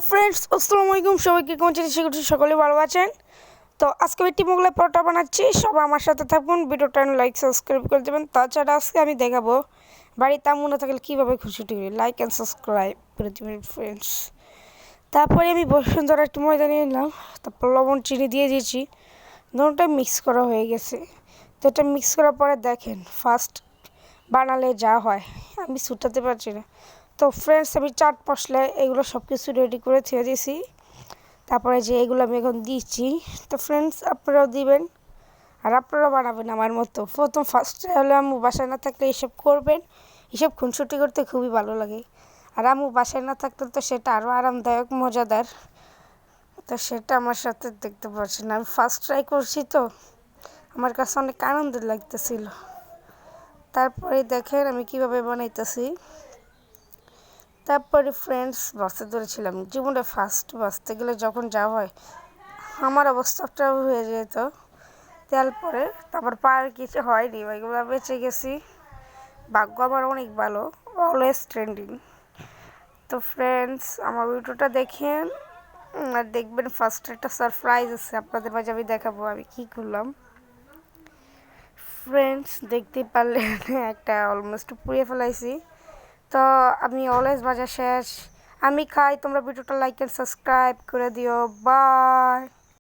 Friends, আসসালামু আলাইকুম। সবাইকে কেমন আছেন? আশা করছি সকলে ভালো আছেন। তো আজকে আমি একটি মোগলাই পরোটা বানাচ্ছি। সবাই আমার সাথে থাকুন, ভিডিওটা লাইক সাবস্ক্রাইব করে দেবেন। তাছাড়া আজকে আমি দেখাবো বাড়িতে আম্মু না থাকলে কীভাবে খুশিটি করি। লাইক অ্যান্ড সাবস্ক্রাইব করে দেবেন ফ্রেন্ডস। তারপরে আমি বসুন্ধরা একটু ময়দা নিয়ে নিলাম, তারপর লবণ চিনি দিয়ে দিয়েছি। দুটোটা মিক্স করা হয়ে গেছে। তো এটা মিক্স করার পরে দেখেন ফার্স্ট বানালে যা হয় আমি ছুটাতে পারছি না। তো ফ্রেন্ডস, আমি চাট মশলা এগুলো সব কিছু রেডি করে ছেড়ে দিয়েছি। তারপরে যে এগুলো আমি এখন দিচ্ছি। তো ফ্রেন্ডস, আপনারাও দিবেন আর আপনারাও বানাবেন আমার মতো। ফার্স্টে হলে আম্মু বাসায় না থাকলে এসব করবেন। এসব খুনসুটি করতে খুবই ভালো লাগে। আর আম্মু বাসায় না থাকলে তো সেটা আরও আরামদায়ক, মজাদার। তো সেটা আমার সাথে দেখতে পাচ্ছেন। আমি ফার্স্ট ট্রাই করছি, তো আমার কাছে অনেক আনন্দ লাগতেছিল। তারপরে দেখেন আমি কিভাবে বানাইতেছি। তারপরে ফ্রেন্ডস, বাসতে ধরেছিলাম জীবনে ফার্স্ট বাঁচতে গেলে যখন যা হয় আমার অবস্থাটাও হয়ে যেত। তারপরে পার কিছু হয়নি, ওইগুলো বেঁচে গেছি। ভাগ্য আমার অনেক ভালো, অলওয়েজ ট্রেন্ডিং। তো ফ্রেন্ডস, আমার ভিডিওটা দেখেন আর দেখবেন ফার্স্ট একটা সারপ্রাইজ আছে আপনাদের মাঝে আমি দেখাবো আমি কী করলাম। ফ্রেন্ডস, দেখতে পারলে একটা অলমোস্ট পুড়িয়ে ফেলাইছি। তো আমি অলওয়েজ বাজার শেষ, আমি খাই। তোমরা ভিডিওটা লাইক এন্ড সাবস্ক্রাইব করে দিও। বাই।